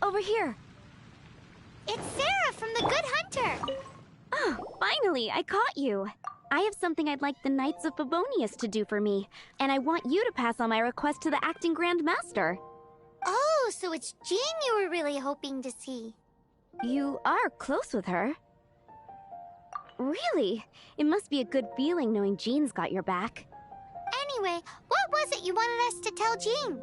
over here. It's Sarah from the Good Hunter. Oh, finally, I caught you. I have something I'd like the Knights of Favonius to do for me, and I want you to pass on my request to the acting Grand Master. Oh, so it's Jean you were really hoping to see. You are close with her. Really? It must be a good feeling knowing Jean's got your back. Anyway, what was it you wanted us to tell Jean?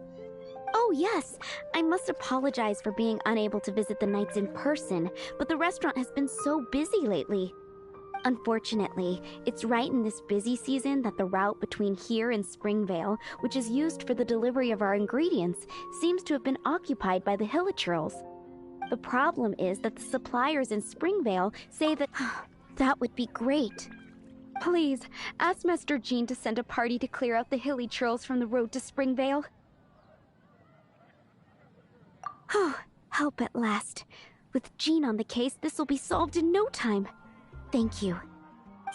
Oh yes, I must apologize for being unable to visit the Knights in person, but the restaurant has been so busy lately. Unfortunately, it's right in this busy season that the route between here and Springvale, which is used for the delivery of our ingredients, seems to have been occupied by the Hilichurls. The problem is that the suppliers in Springvale say that... That would be great. Please, ask Master Jean to send a party to clear out the Hilichurls from the road to Springvale. Oh, help at last. With Jean on the case, this will be solved in no time. Thank you.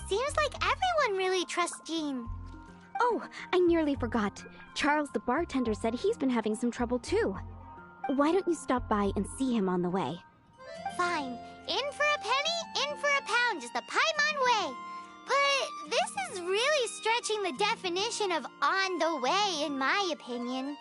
Seems like everyone really trusts Jean. Oh, I nearly forgot. Charles the bartender said he's been having some trouble too. Why don't you stop by and see him on the way? Fine. In for a penny, in for a pound is the Paimon way. But this is really stretching the definition of on the way, in my opinion.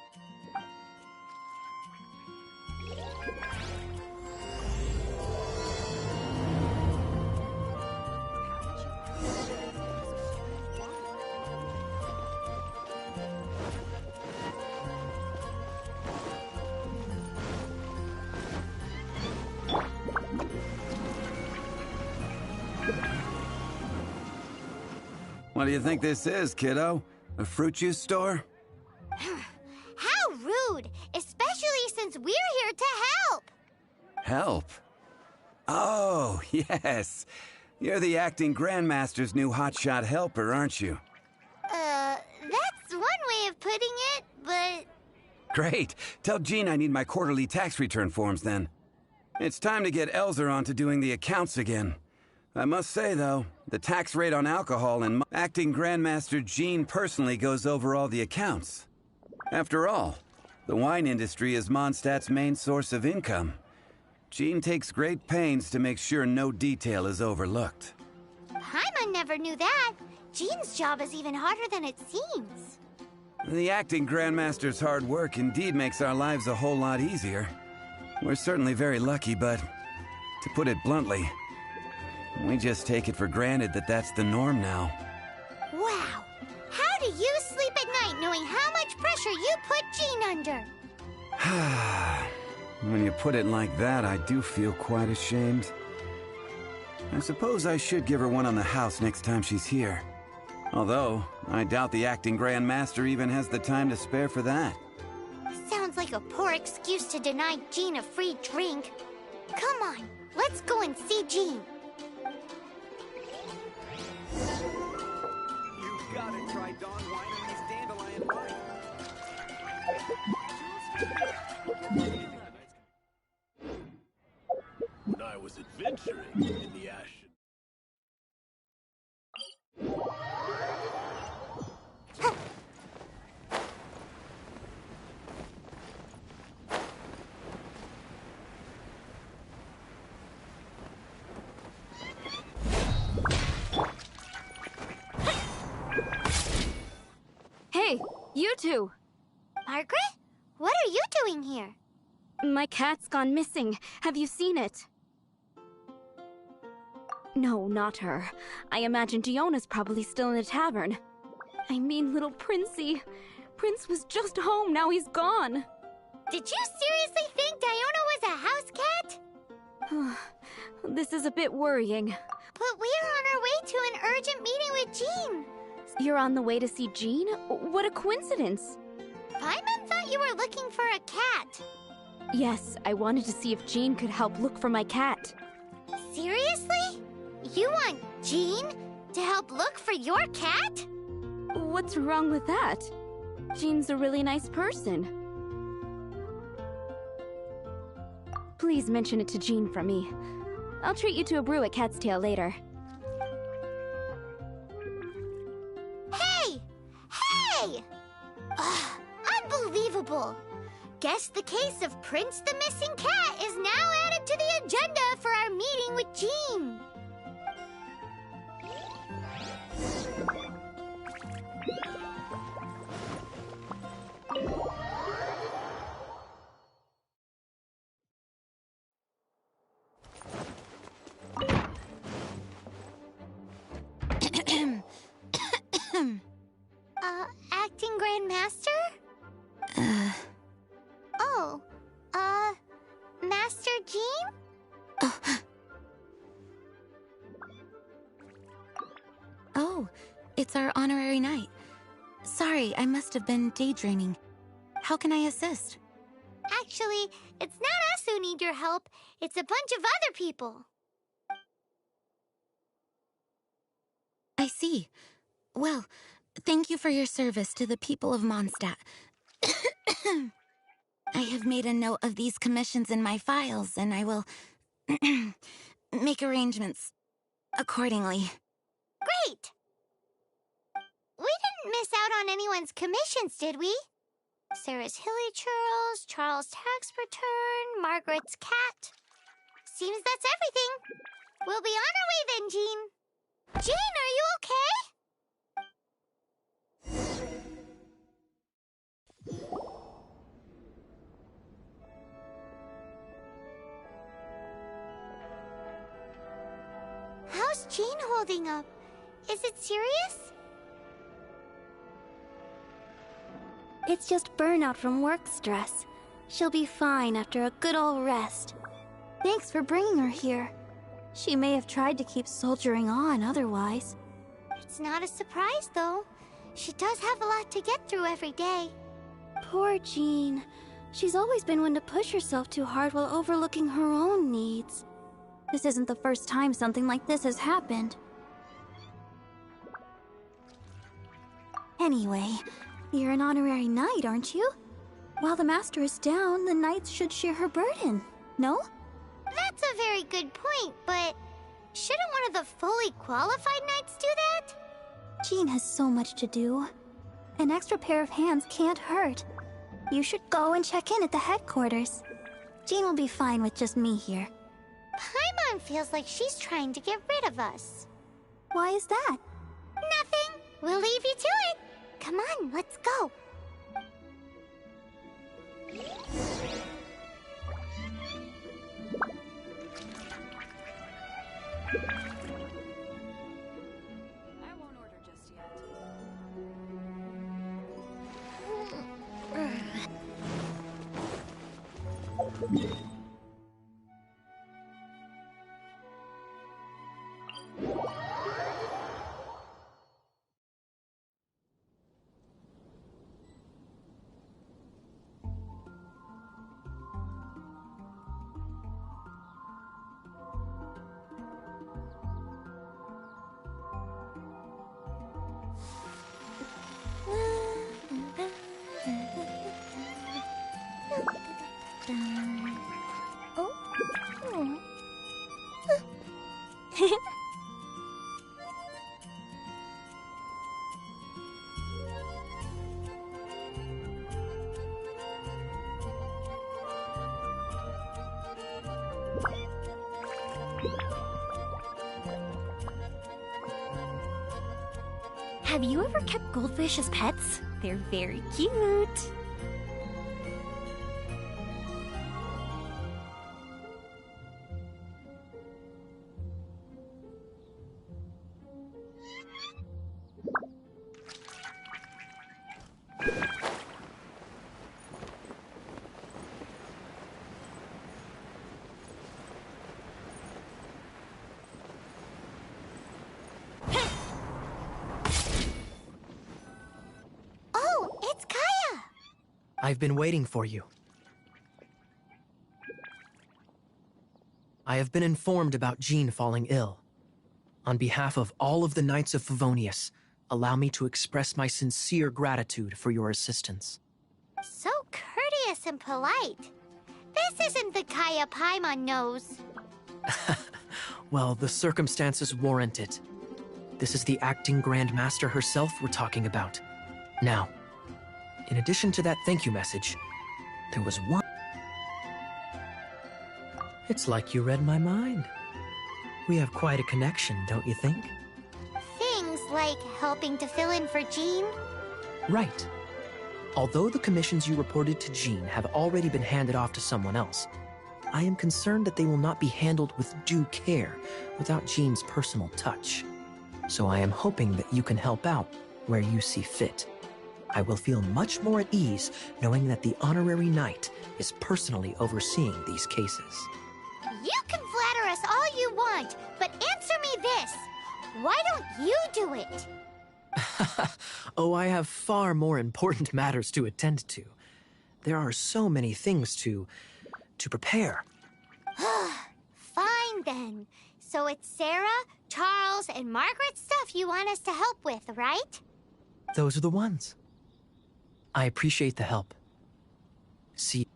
What do you think this is, kiddo? A fruit juice store? How rude! Especially since we're here to help! Help? Oh, yes. You're the acting Grandmaster's new hotshot helper, aren't you? That's one way of putting it, but... Great. Tell Jean I need my quarterly tax return forms then. It's time to get Elzer on to doing the accounts again. I must say, though, the tax rate on alcohol and acting Grandmaster Jean personally goes over all the accounts. After all, the wine industry is Mondstadt's main source of income. Jean takes great pains to make sure no detail is overlooked. Paimon never knew that. Jean's job is even harder than it seems. The acting Grandmaster's hard work indeed makes our lives a whole lot easier. We're certainly very lucky, but to put it bluntly, we just take it for granted that that's the norm now. Wow. How do you sleep at night knowing how much pressure you put Jean under? When you put it like that, I do feel quite ashamed. I suppose I should give her one on the house next time she's here. Although, I doubt the acting Grandmaster even has the time to spare for that. Sounds like a poor excuse to deny Jean a free drink. Come on, let's go and see Jean. You've got to try Dawn Winery's Dandelion Wine. When I was adventuring in the Ashen. Hey, you two! Margaret? What are you doing here? My cat's gone missing. Have you seen it? No, not her. I imagine Diona's probably still in the tavern. I mean, little Princey. Prince was just home, now he's gone. Did you seriously think Diona was a house cat? This is a bit worrying. But we're on our way to an urgent meeting with Jean. You're on the way to see Jean? What a coincidence. Paimon thought you were looking for a cat. Yes, I wanted to see if Jean could help look for my cat. Seriously? You want Jean to help look for your cat? What's wrong with that? Jean's a really nice person. Please mention it to Jean from me. I'll treat you to a brew at Cat's Tail later. Hey! Hey! Ugh, unbelievable! Guess the case of Prince the Missing Cat is now added to the agenda for our meeting with Jean. Acting Grand Master? Oh, Master Jean? Oh, it's our honorary knight. Sorry, I must have been daydreaming. How can I assist? Actually, it's not us who need your help. It's a bunch of other people. I see. Well, thank you for your service to the people of Mondstadt. I have made a note of these commissions in my files, and I will make arrangements accordingly. Great! We didn't miss out on anyone's commissions, did we? Sarah's Hilly Churls, Charles' tax return, Margaret's cat. Seems that's everything. We'll be on our way then, Jean. Jean, are you okay? How's Jean holding up? Is it serious? It's just burnout from work stress. She'll be fine after a good old rest. Thanks for bringing her here. She may have tried to keep soldiering on otherwise. It's not a surprise, though. She does have a lot to get through every day. Poor Jean. She's always been one to push herself too hard while overlooking her own needs. This isn't the first time something like this has happened. Anyway, you're an honorary knight, aren't you? While the master is down, the knights should share her burden, no? That's a very good point, but shouldn't one of the fully qualified knights do that? Jean has so much to do. An extra pair of hands can't hurt. You should go and check in at the headquarters. Jean will be fine with just me here. Paimon feels like she's trying to get rid of us. Why is that? Nothing. We'll leave you to it. Come on, let's go. I won't order just yet. Have you ever kept goldfish as pets? They're very cute. I've been waiting for you. I have been informed about Jean falling ill. On behalf of all of the Knights of Favonius, allow me to express my sincere gratitude for your assistance. So courteous and polite. This isn't the Kaya Paimon knows. Well, the circumstances warrant it. This is the acting Grand Master herself we're talking about. Now, in addition to that thank you message, there was one. It's like you read my mind. We have quite a connection, don't you think? Things like helping to fill in for Jean? Right. Although the commissions you reported to Jean have already been handed off to someone else, I am concerned that they will not be handled with due care without Jean's personal touch. So I am hoping that you can help out where you see fit. I will feel much more at ease knowing that the honorary knight is personally overseeing these cases. You can flatter us all you want, but answer me this. Why don't you do it? Oh, I have far more important matters to attend to. There are so many things to prepare. Fine then. So it's Sarah, Charles, and Margaret's stuff you want us to help with, right? Those are the ones. I appreciate the help. See.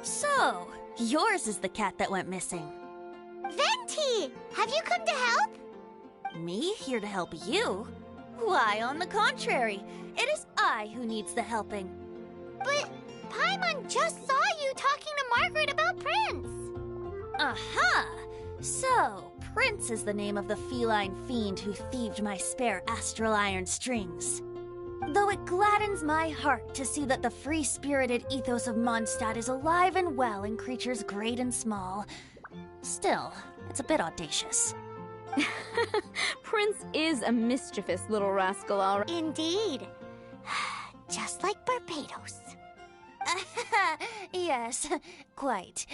So, yours is the cat that went missing. Venti! Have you come to help? Me here to help you? Why, on the contrary, it is I who needs the helping. But Paimon just saw you talking to Margaret about Prince. Aha! So, Prince is the name of the feline fiend who thieved my spare astral iron strings. Though it gladdens my heart to see that the free-spirited ethos of Mondstadt is alive and well in creatures great and small, still, it's a bit audacious. Prince is a mischievous little rascal, all right. Indeed. Just like Barbados. Yes, quite.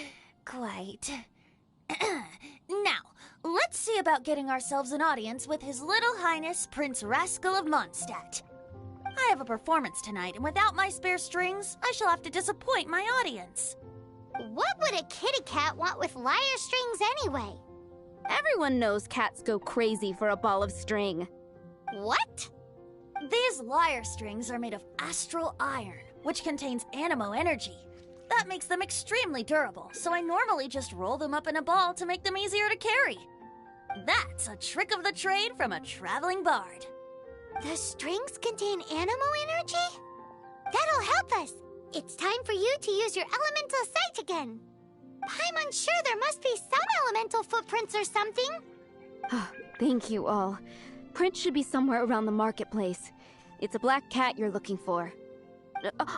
Now, let's see about getting ourselves an audience with His Little Highness Prince Rascal of Mondstadt. I have a performance tonight, and without my spare strings, I shall have to disappoint my audience. What would a kitty cat want with lyre strings anyway? Everyone knows cats go crazy for a ball of string. What? These lyre strings are made of astral iron, which contains anemo energy. That makes them extremely durable, so I normally just roll them up in a ball to make them easier to carry. That's a trick of the trade from a traveling bard. The strings contain anemo energy? That'll help us. It's time for you to use your elemental sight again. I'm unsure there must be some elemental footprints or something. Thank you all. Prince should be somewhere around the marketplace. It's a black cat you're looking for.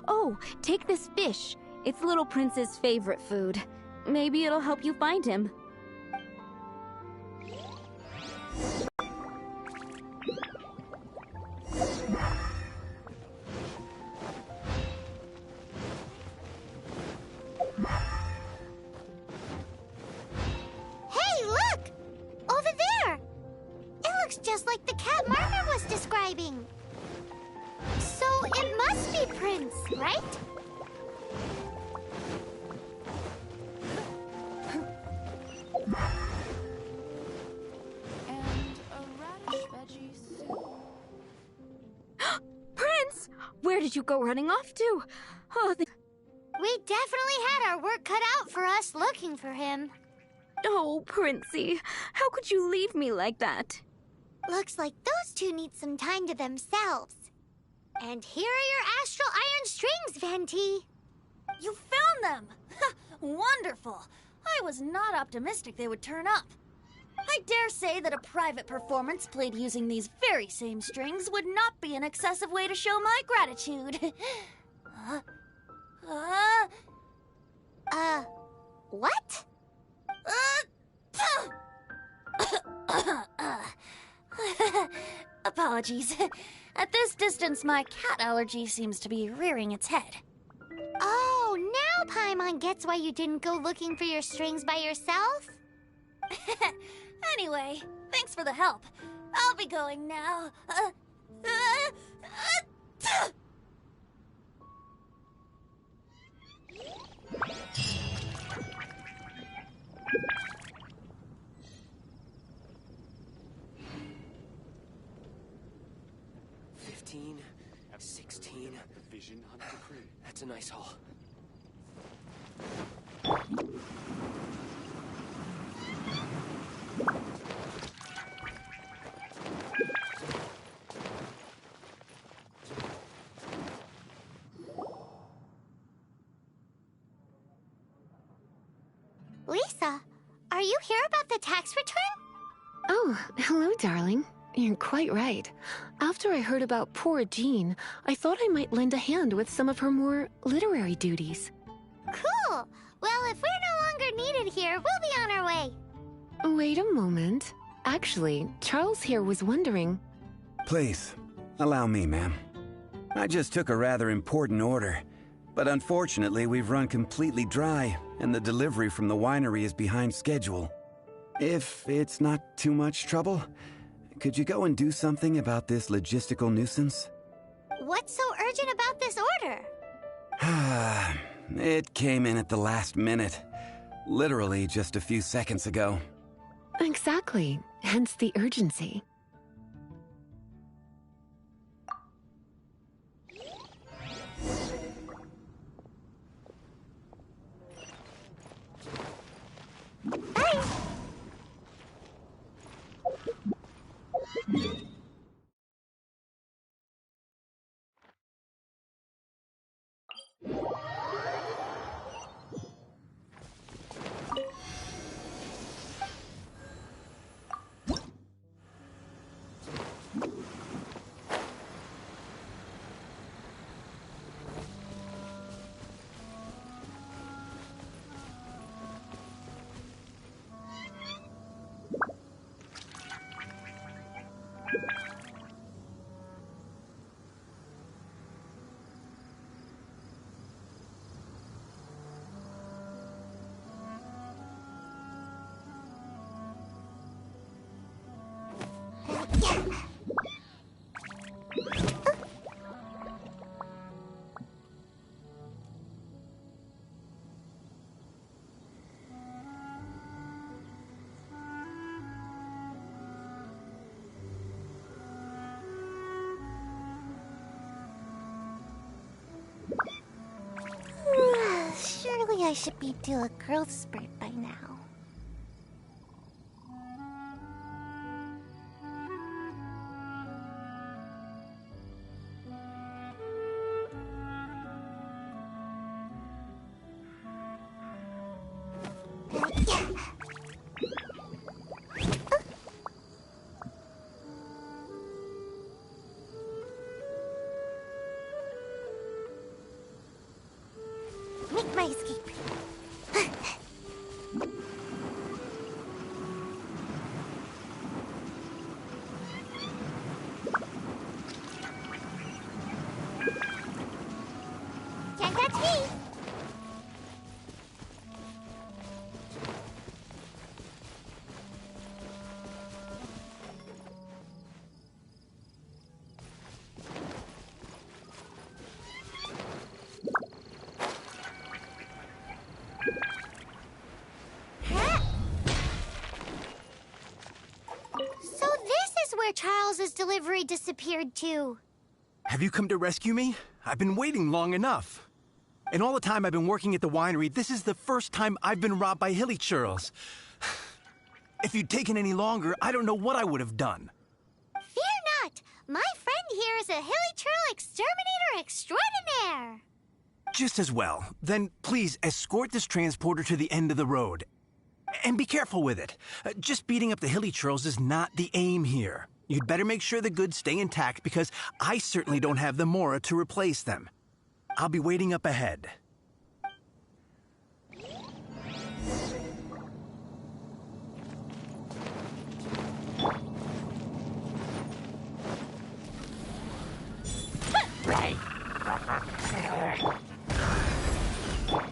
Oh, take this fish. It's Little Prince's favorite food. Maybe it'll help you find him. Hey, look! Over there! It looks just like the cat Margaret was describing. So it must be Prince, right? And a radish veggie soup. Prince! Where did you go running off to? Oh, We definitely had our work cut out for us looking for him. oh, Princey. How could you leave me like that? Looks like those two need some time to themselves. And here are your astral iron strings, Venti. You found them! Wonderful! I was not optimistic they would turn up. I dare say that a private performance played using these very same strings would not be an excessive way to show my gratitude. What? Apologies. At this distance, my cat allergy seems to be rearing its head. Oh, now Paimon gets why you didn't go looking for your strings by yourself? Anyway, thanks for the help. I'll be going now. 15, 16. Vision on the crew. That's a nice haul. Lisa, are you here about the tax return? Oh, hello, darling. You're quite right. After I heard about poor Jean, I thought I might lend a hand with some of her more literary duties. Cool. Well, if we're no longer needed here, we'll be on our way. Wait a moment. Actually, Charles here was wondering... Please, allow me, ma'am. I just took a rather important order, but unfortunately we've run completely dry, and the delivery from the winery is behind schedule. If it's not too much trouble, could you go and do something about this logistical nuisance? What's so urgent about this order? It came in at the last minute. Literally just a few seconds ago. Exactly. Hence the urgency. Surely I should be due a growth spurt by now. Make my escape. Can't catch me. So this is where Charles's delivery disappeared to. Have you come to rescue me? I've been waiting long enough. In all the time I've been working at the winery, this is the first time I've been robbed by hilly churls. If you'd taken any longer, I don't know what I would have done. Fear not! My friend here is a hilly churl exterminator extraordinaire! Just as well. Then please escort this transporter to the end of the road. And be careful with it. Just beating up the hilly churls is not the aim here. You'd better make sure the goods stay intact because I certainly don't have the Mora to replace them. I'll be waiting up ahead.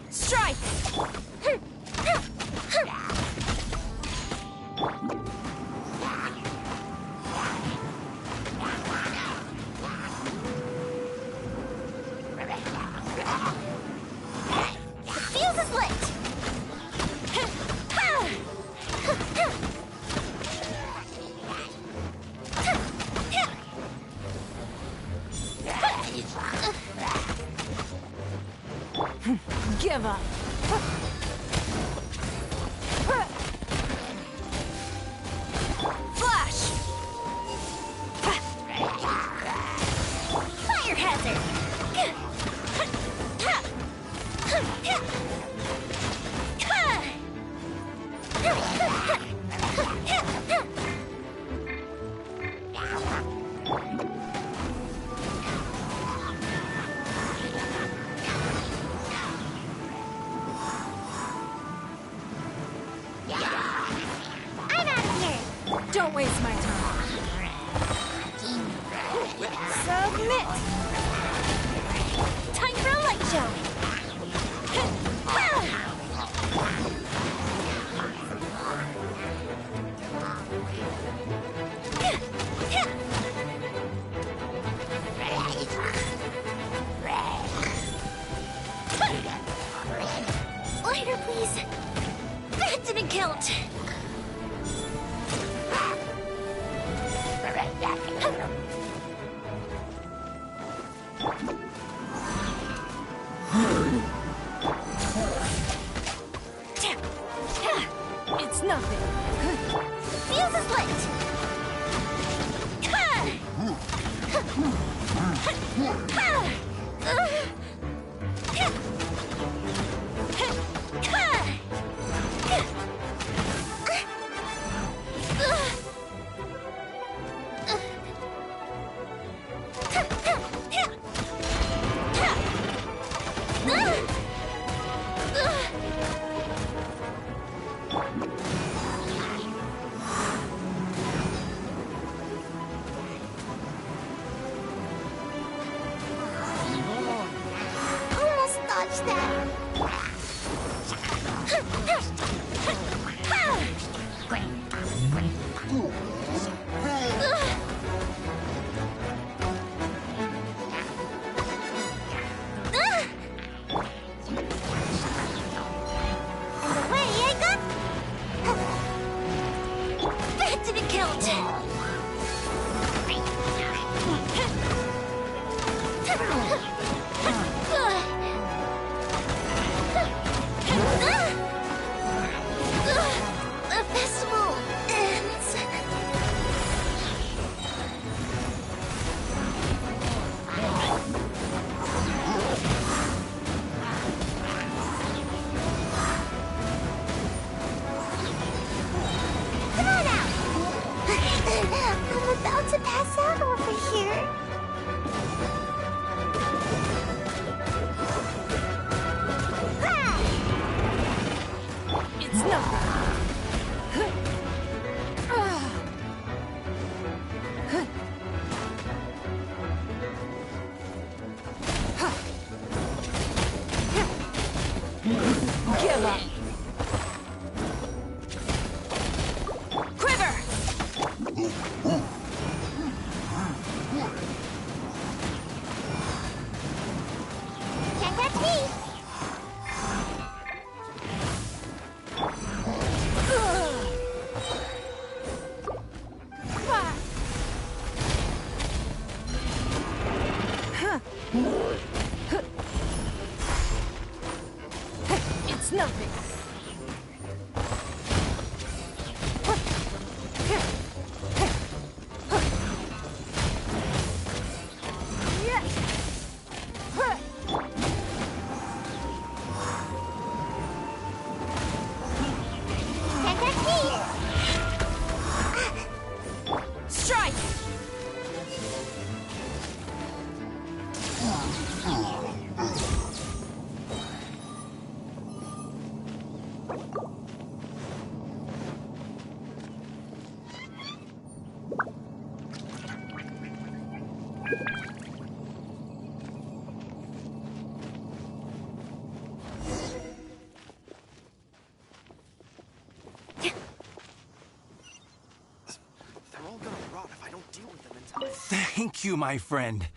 Strike! Give up. Flash! Fire hazard! I'm out of here. Don't waste my time. Submit! Time for a light show! Lighter, please. That didn't count. It's nothing. Fuse is lit. Almost dodged that. And away I go. That didn't count. The festival ends. Come on out. I'm about to pass out over here. It's nothing. Give up. Quiver! Can't catch me. It's nothing. Can't catch me. Strike! They're all gonna rot if I don't deal with them in time. Thank you, my friend.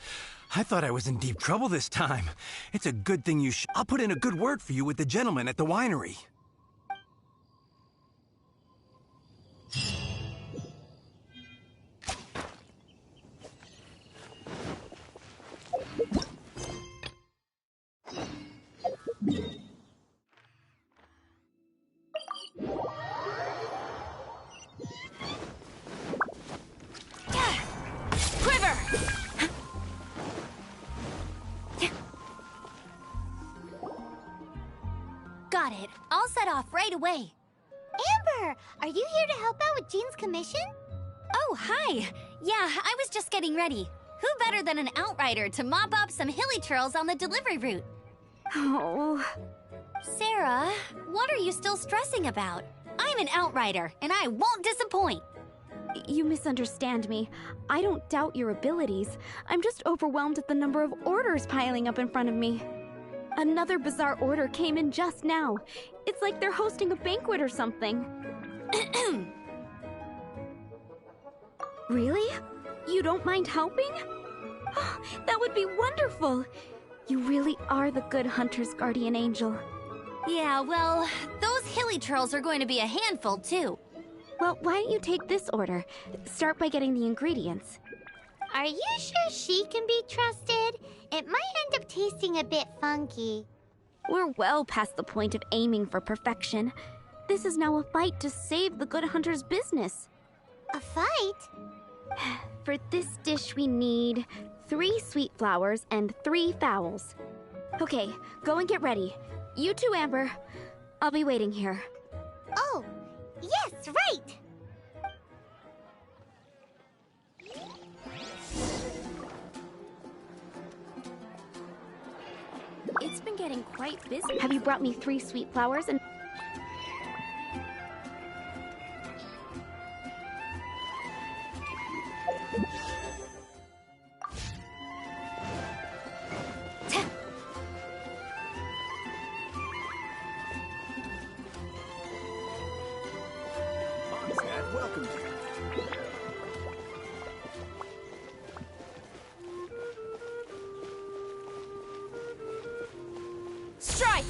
I thought I was in deep trouble this time. It's a good thing you I'll put in a good word for you with the gentleman at the winery. I'll set off right away. Amber, are you here to help out with Jean's commission? Oh, hi. Yeah, I was just getting ready. Who better than an outrider to mop up some hilly churls on the delivery route? Oh. Sarah, what are you still stressing about? I'm an outrider, and I won't disappoint. You misunderstand me. I don't doubt your abilities. I'm just overwhelmed at the number of orders piling up in front of me. Another bizarre order came in just now. It's like they're hosting a banquet or something. Really? You don't mind helping? That would be wonderful. You really are the good hunter's guardian angel. Yeah, well, those hilly churls are going to be a handful, too. Well, why don't you take this order? Start by getting the ingredients. Are you sure she can be trusted? It might end up tasting a bit funky. We're well past the point of aiming for perfection. This is now a fight to save the good hunter's business. A fight? For this dish we need 3 sweet flowers and 3 fowls. Okay, go and get ready. You too, Amber. I'll be waiting here. Oh, yes, right! It's been getting quite busy. Have you brought me 3 sweet flowers and... Mondstadt welcomes you. Strike!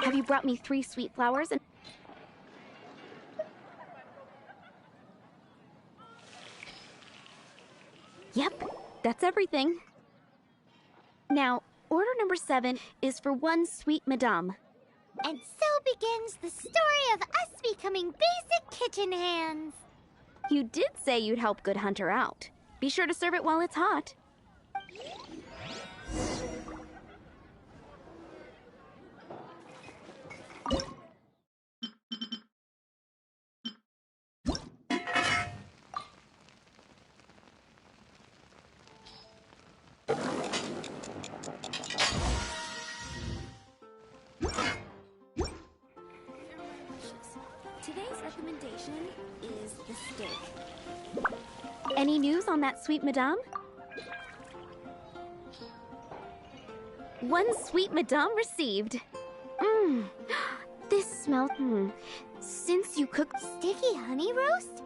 Have you brought me 3 sweet flowers and... Yep, that's everything. Now, order number 7 is for 1 sweet madame. And so begins the story of us becoming basic kitchen hands. You did say you'd help Good Hunter out. Be sure to serve it while it's hot. Today's recommendation is the steak. Any news on that sweet madame? 1 sweet madame received. This smells. Since you cooked Sticky honey roast?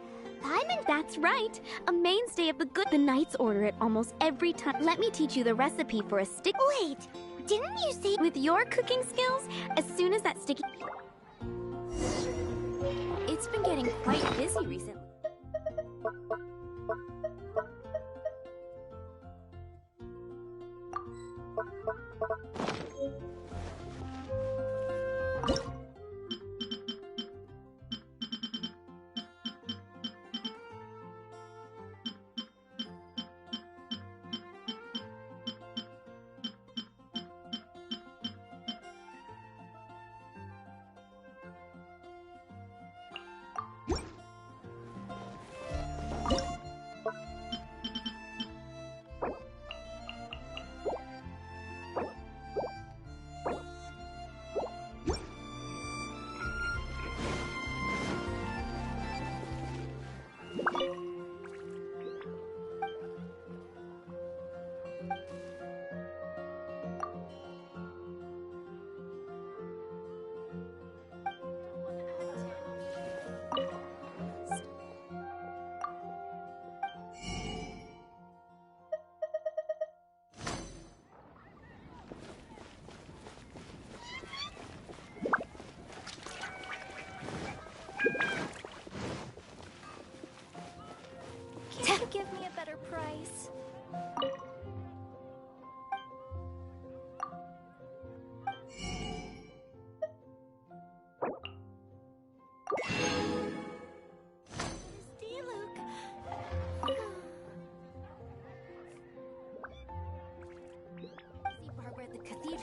That's right. A mainstay of the Knights order it almost every time. Let me teach you the recipe for a stick. Wait, didn't you say... With your cooking skills, as soon as that sticky... It's been getting quite busy recently.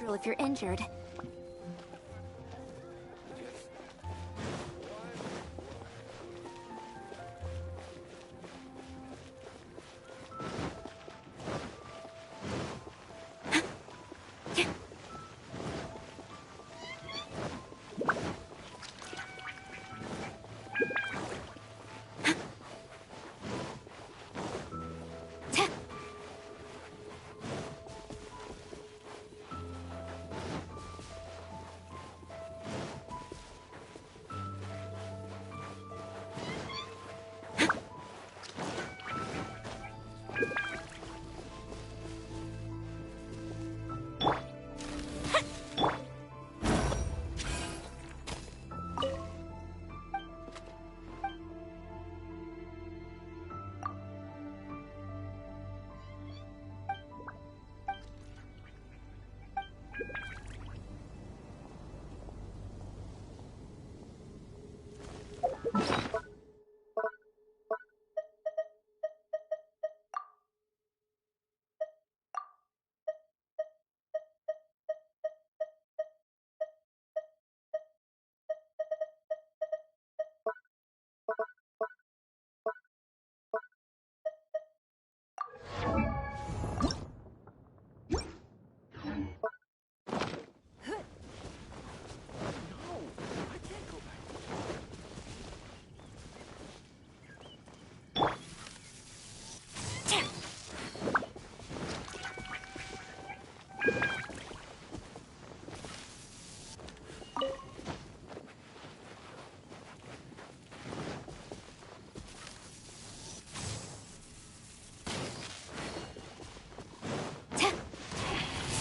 natural if you're injured.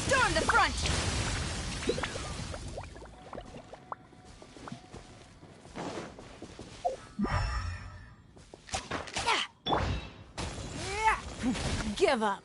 Storm the front! Give up.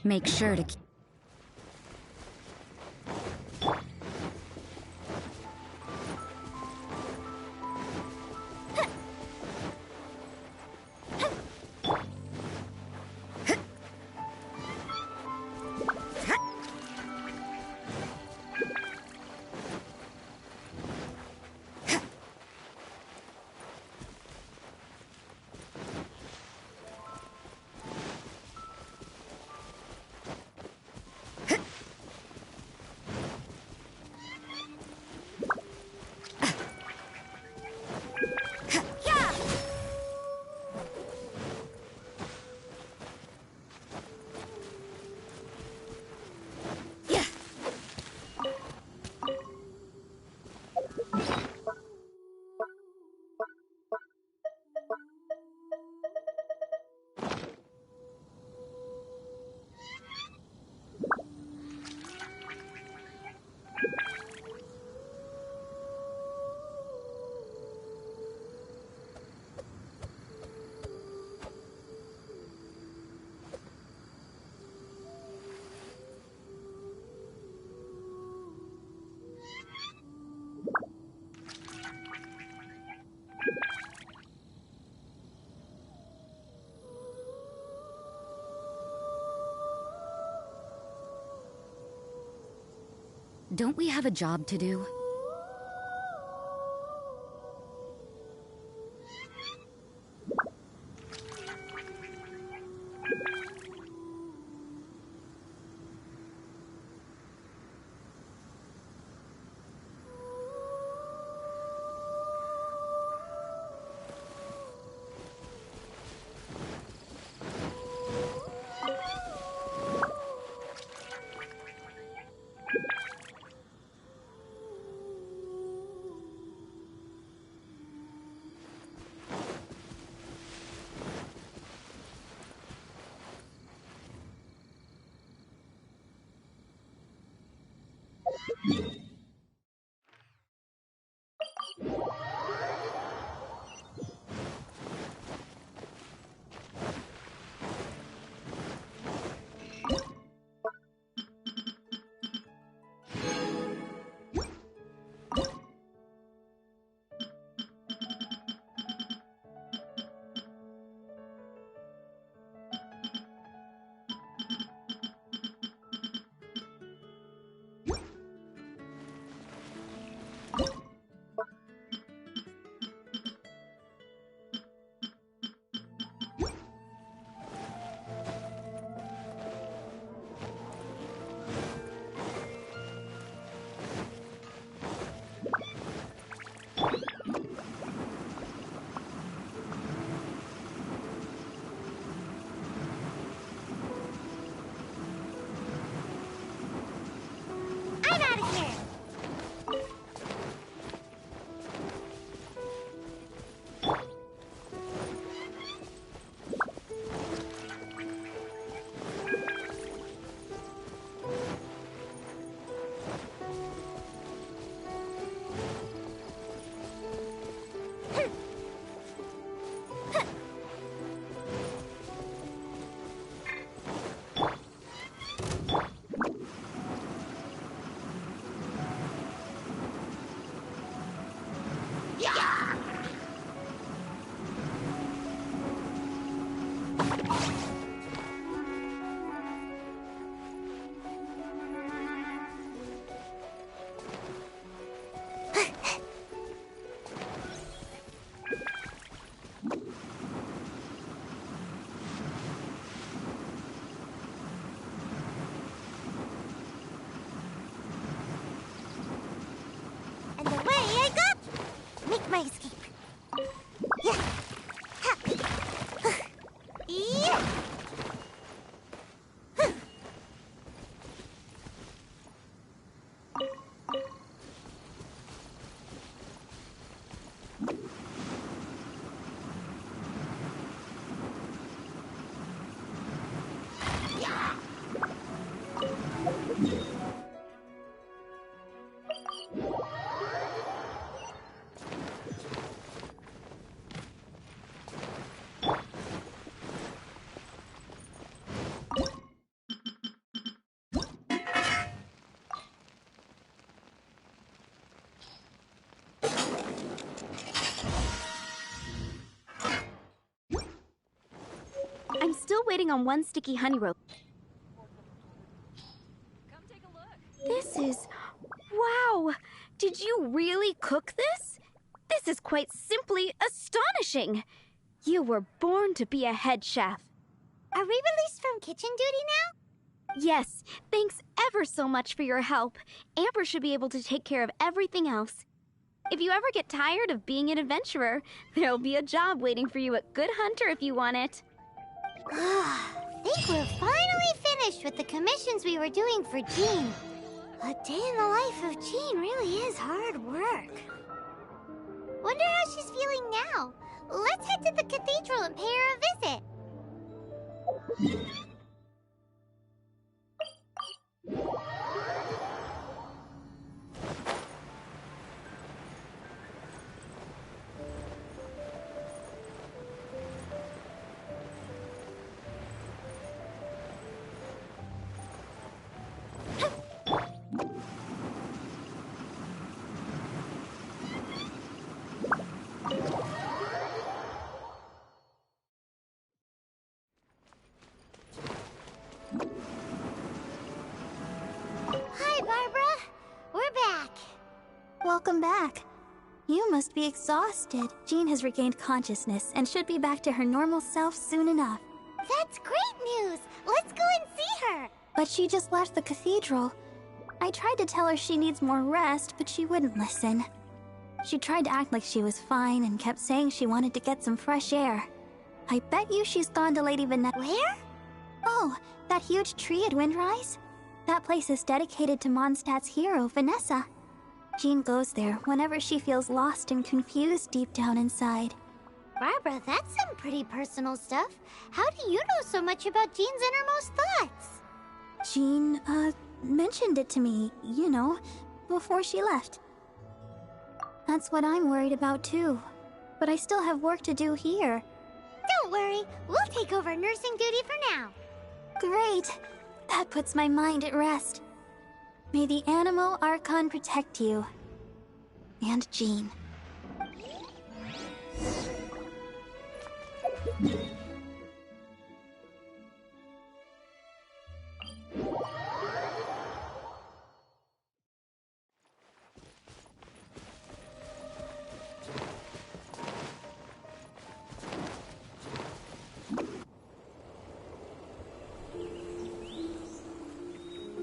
Make sure to keep... Don't we have a job to do? I'm out of here! And away I go! Make my escape. Yeah. Ha. Yeah. I'm still waiting on one sticky honey rope. Come take a look. This is... Wow! Did you really cook this? This is quite simply astonishing! You were born to be a head chef. Are we released from kitchen duty now? Yes, thanks ever so much for your help. Amber should be able to take care of everything else. If you ever get tired of being an adventurer, there'll be a job waiting for you at Good Hunter if you want it. Think we're finally finished with the commissions we were doing for Jean. A day in the life of Jean really is hard work. Wonder how she's feeling now. Let's head to the cathedral and pay her a visit. Hi, Barbara. We're back. Welcome back. You must be exhausted. Jean has regained consciousness and should be back to her normal self soon enough. That's great news. Let's go and see her. But she just left the cathedral. I tried to tell her she needs more rest, but she wouldn't listen. She tried to act like she was fine and kept saying she wanted to get some fresh air. I bet you she's gone to Lady Vanessa. Where? Oh, that huge tree at Windrise? That place is dedicated to Mondstadt's hero, Vanessa. Jean goes there whenever she feels lost and confused deep down inside. Barbara, that's some pretty personal stuff. How do you know so much about Jean's innermost thoughts? Jean, mentioned it to me, you know, before she left. That's what I'm worried about too. But I still have work to do here. Don't worry, we'll take over nursing duty for now. Great! That puts my mind at rest. May the Animo Archon protect you. And Jean.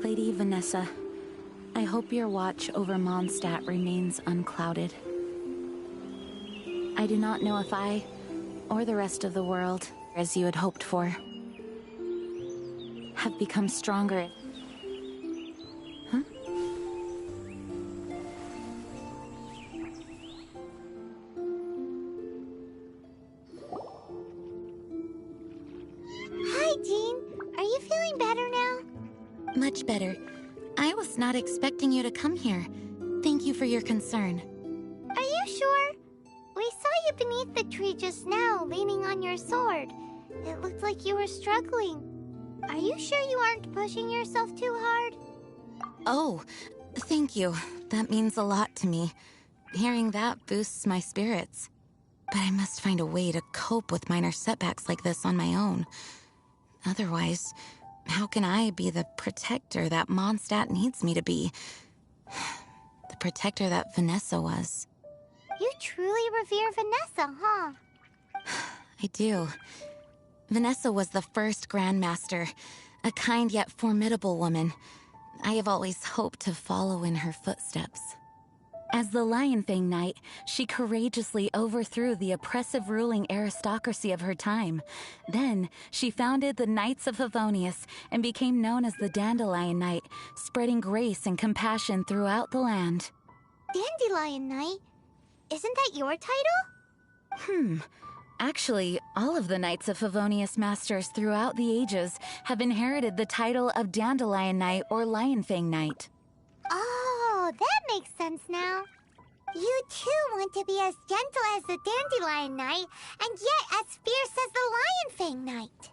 Lady Vanessa, I hope your watch over Mondstadt remains unclouded. I do not know if I, or the rest of the world, as you had hoped for, have become stronger. Huh? Hi, Jean. Are you feeling better now? Much better. I was not expecting you to come here. Thank you for your concern. Are you sure? We saw you beneath the tree just now, leaning on your sword. It looked like you were struggling. Are you sure you aren't pushing yourself too hard? Oh, thank you. That means a lot to me. Hearing that boosts my spirits. But I must find a way to cope with minor setbacks like this on my own. Otherwise, how can I be the protector that Mondstadt needs me to be? The protector that Vanessa was. You truly revere Vanessa, huh? I do. Vanessa was the first Grandmaster, a kind yet formidable woman. I have always hoped to follow in her footsteps. As the Lionfang Knight, she courageously overthrew the oppressive ruling aristocracy of her time. Then, she founded the Knights of Favonius and became known as the Dandelion Knight, spreading grace and compassion throughout the land. Dandelion Knight? Isn't that your title? Actually, all of the Knights of Favonius Masters throughout the ages have inherited the title of Dandelion Knight or Lionfang Knight. Oh, that makes sense now. You too want to be as gentle as the Dandelion Knight, and yet as fierce as the Lionfang Knight.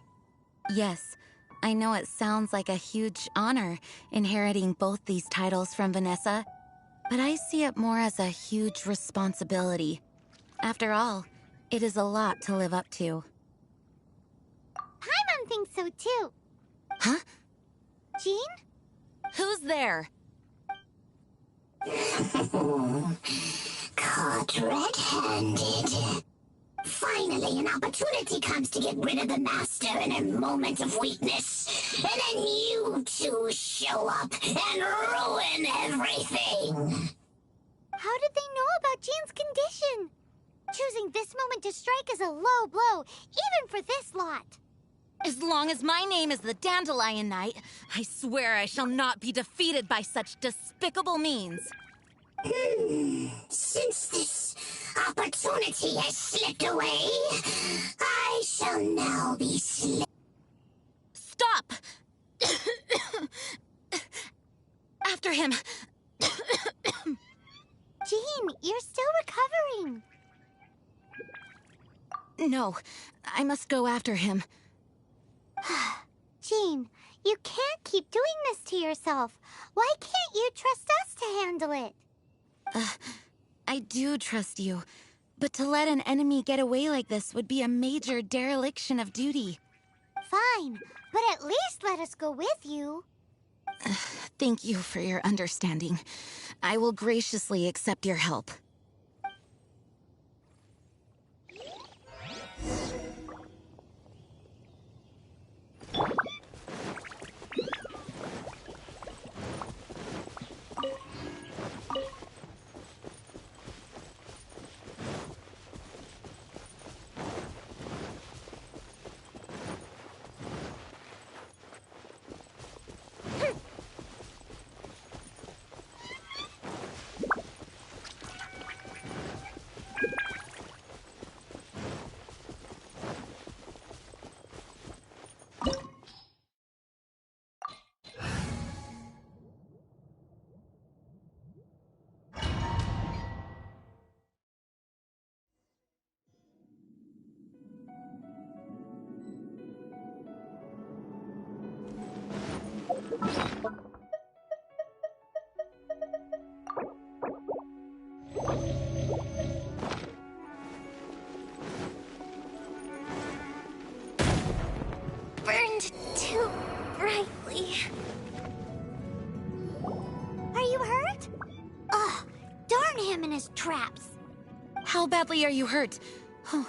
Yes, I know it sounds like a huge honor, inheriting both these titles from Vanessa, but I see it more as a huge responsibility. After all, it is a lot to live up to. Paimon thinks so too. Huh? Jean? Who's there? Caught red-handed. Finally, an opportunity comes to get rid of the Master in a moment of weakness. And then you two show up and ruin everything. How did they know about Jean's condition? Choosing this moment to strike is a low blow, even for this lot. As long as my name is the Dandelion Knight, I swear I shall not be defeated by such despicable means. Since this opportunity has slipped away, I shall now be Stop! After him! Jean, you're still recovering. No, I must go after him. Jean, you can't keep doing this to yourself. Why can't you trust us to handle it? I do trust you, but to let an enemy get away like this would be a major dereliction of duty. Fine, but at least let us go with you. Thank you for your understanding. I will graciously accept your help. him in his traps. How badly are you hurt? Oh,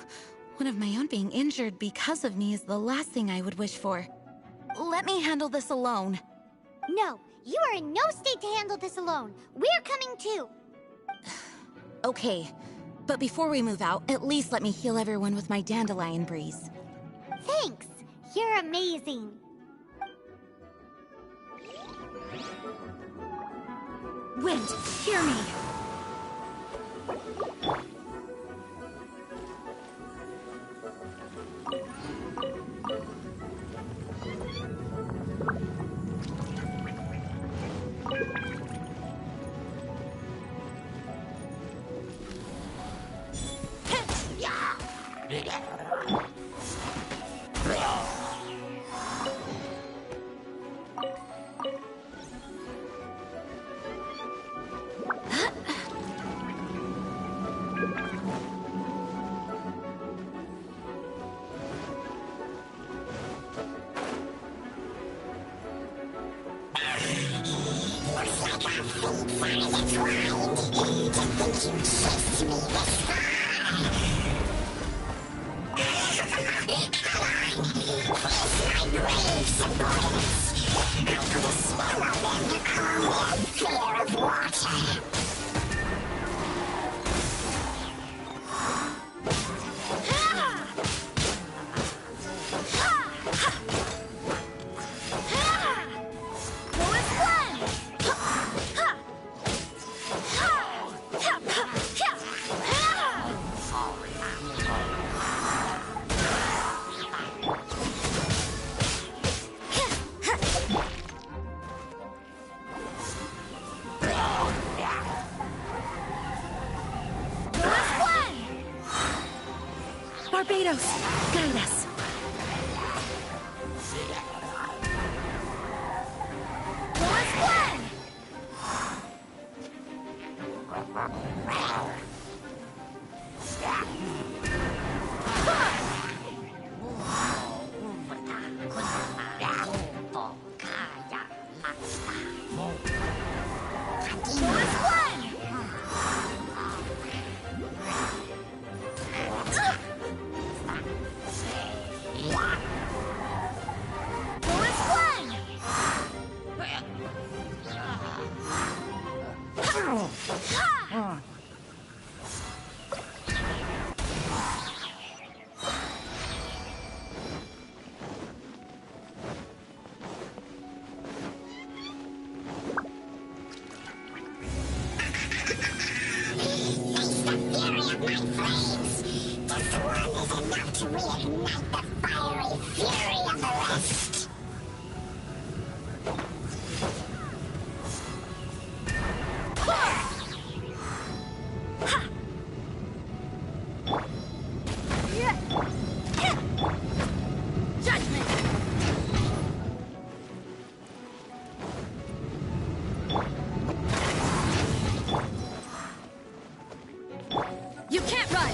one of my own being injured because of me is the last thing I would wish for. Let me handle this alone. No, you are in no state to handle this alone. We're coming too. Okay, but before we move out, at least let me heal everyone with my dandelion breeze. Thanks. You're amazing. Wind, hear me. Barbatos, guide us. You can't run!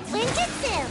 Ninjutsu!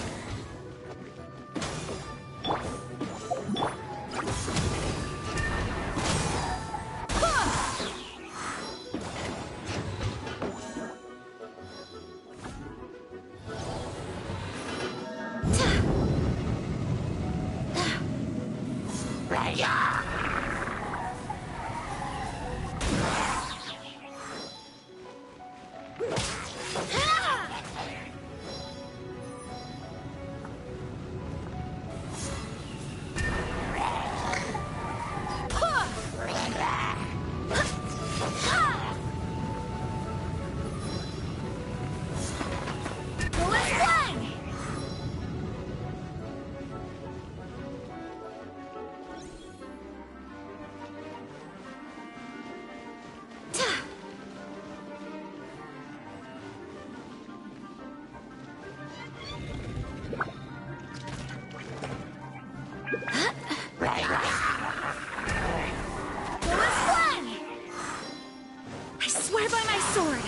I swear by my sword!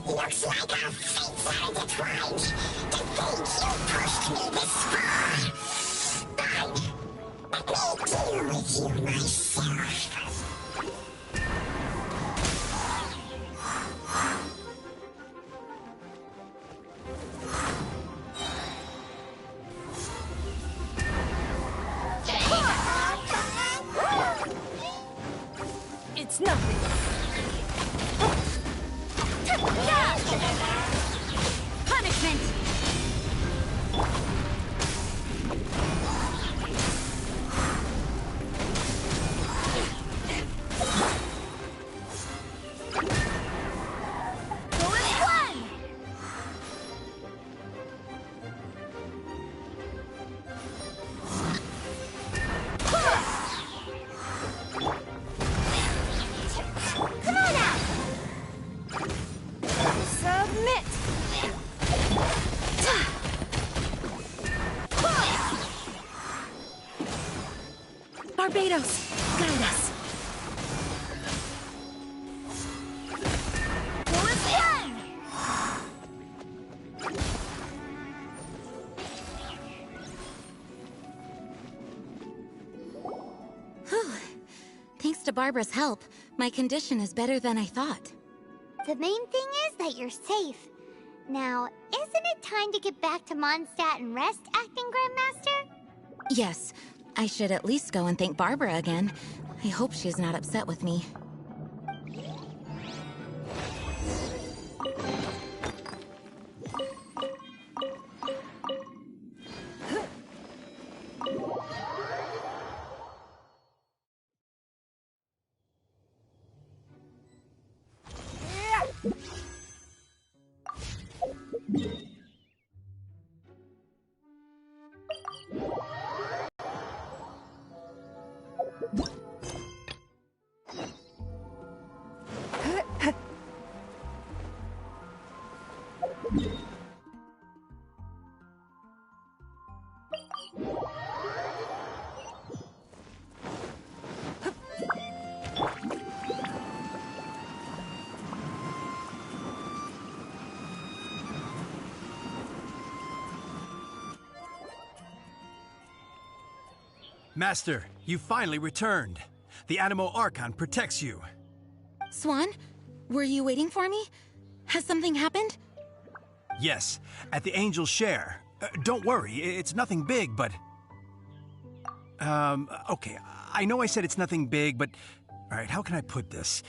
Looks like our fates are intertwined. Defeat your Barbatos, guide us. Thanks to Barbara's help, my condition is better than I thought. The main thing is that you're safe. Now, isn't it time to get back to Mondstadt and rest, Acting Grandmaster? Yes, I should at least go and thank Barbara again. I hope she's not upset with me. Master, you finally returned. The Animo Archon protects you. Swan, were you waiting for me? Has something happened? Yes, at the Angel's Share. Don't worry, it's nothing big, but... okay, I know I said it's nothing big, but... Alright, how can I put this?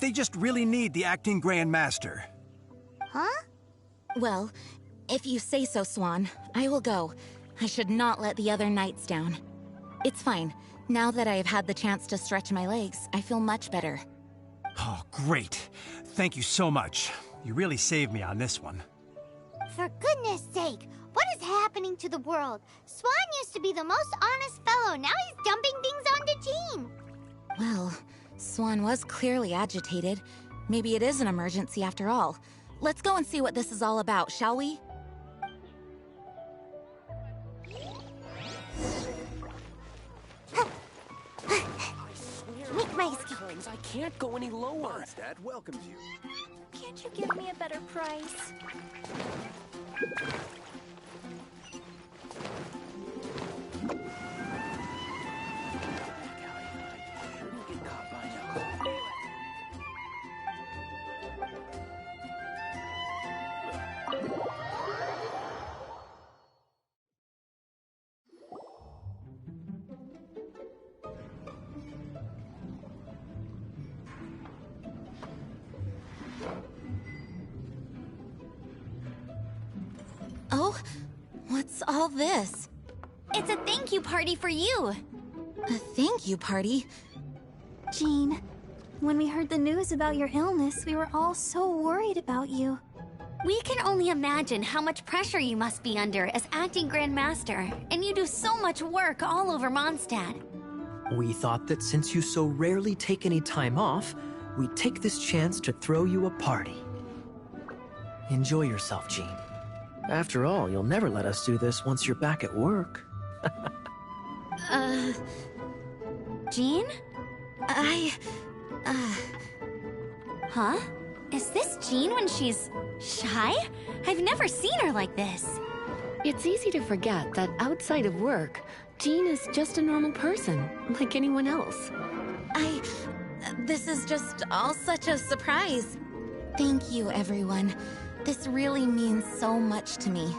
They just really need the Acting Grand Master. Huh? Well, if you say so, Swan, I will go. I should not let the other knights down. It's fine. Now that I have had the chance to stretch my legs, I feel much better. Oh, great. Thank you so much. You really saved me on this one. For goodness sake, what is happening to the world? Swan used to be the most honest fellow. Now he's dumping things onto Jean. Well, Swan was clearly agitated. Maybe it is an emergency after all. Let's go and see what this is all about, shall we? I can't go any lower. Mondstadt welcomes you. Can't you give me a better price? Shouldn't get caught by now. Oh, what's all this? It's a thank you party for you. A thank you party? Jean, when we heard the news about your illness, we were all so worried about you. We can only imagine how much pressure you must be under as Acting Grand Master, and you do so much work all over Mondstadt. We thought that since you so rarely take any time off, we'd take this chance to throw you a party. Enjoy yourself, Jean. After all, you'll never let us do this once you're back at work. Jean? Huh? Is this Jean when she's shy? I've never seen her like this. It's easy to forget that outside of work, Jean is just a normal person, like anyone else. This is just all such a surprise. Thank you, everyone. This really means so much to me.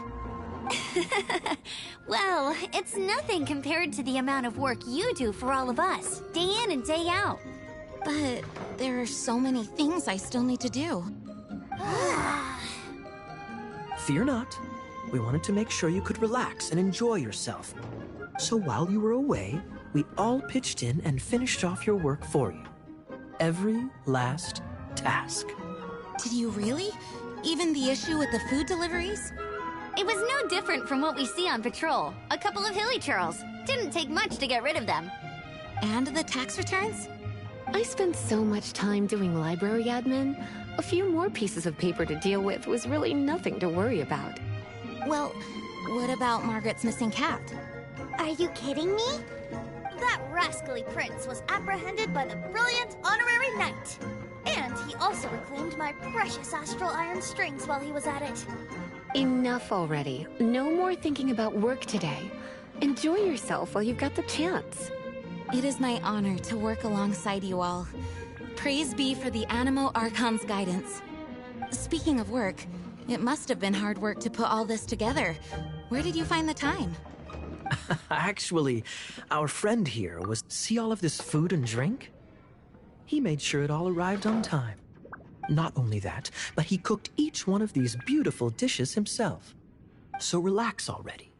Well, it's nothing compared to the amount of work you do for all of us, day in and day out. But there are so many things I still need to do. Fear not. We wanted to make sure you could relax and enjoy yourself. So while you were away, we all pitched in and finished off your work for you. Every last task. Did you really? Even the issue with the food deliveries? It was no different from what we see on patrol. A couple of hilly churls. Didn't take much to get rid of them. And the tax returns? I spent so much time doing library admin. A few more pieces of paper to deal with was really nothing to worry about. Well, what about Margaret's missing cat? Are you kidding me? That rascally prince was apprehended by the brilliant honorary knight. And he also reclaimed my precious astral iron strings while he was at it. Enough already. No more thinking about work today. Enjoy yourself while you've got the chance. It is my honor to work alongside you all. Praise be for the Animo Archon's guidance. Speaking of work, it must have been hard work to put all this together. Where did you find the time? Actually, our friend here was see all of this food and drink? He made sure it all arrived on time. Not only that, but he cooked each one of these beautiful dishes himself. So relax already.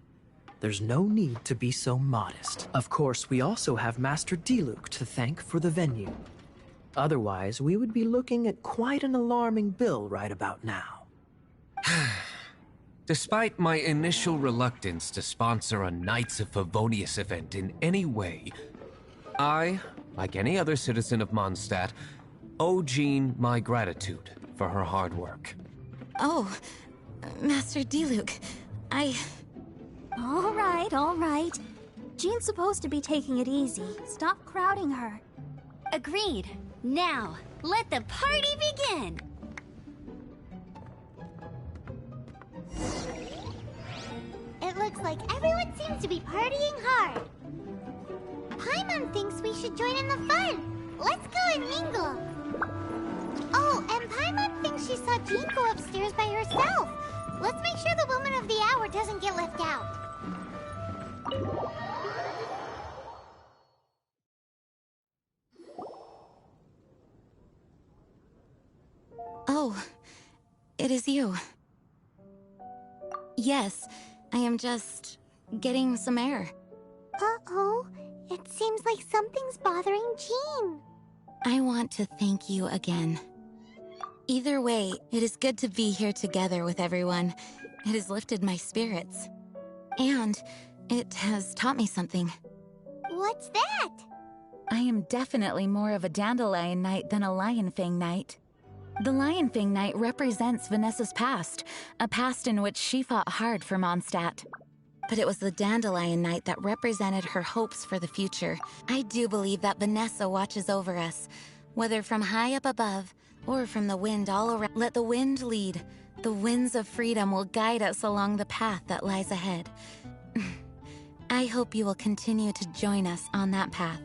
There's no need to be so modest. Of course, we also have Master Diluc to thank for the venue. Otherwise, we would be looking at quite an alarming bill right about now. Despite my initial reluctance to sponsor a Knights of Favonius event in any way, I, like any other citizen of Mondstadt, owe Jean my gratitude for her hard work. Oh, Master Diluc, All right. Jean's supposed to be taking it easy. Stop crowding her. Agreed. Now, let the party begin! It looks like everyone seems to be partying hard. Paimon thinks we should join in the fun. Let's go and mingle. Oh, and Paimon thinks she saw Jean go upstairs by herself. Let's make sure the woman of the hour doesn't get left out. Oh, it is you. Yes, I am just getting some air. Uh-oh, it seems like something's bothering Jean. I want to thank you again. Either way, it is good to be here together with everyone. It has lifted my spirits. And it has taught me something. What's that? I am definitely more of a Dandelion Knight than a Lionfang Knight. The Lionfang Knight represents Vanessa's past, a past in which she fought hard for Mondstadt. But it was the Dandelion Knight that represented her hopes for the future. I do believe that Vanessa watches over us, whether from high up above or from the wind all around. Let the wind lead. The winds of freedom will guide us along the path that lies ahead. I hope you will continue to join us on that path.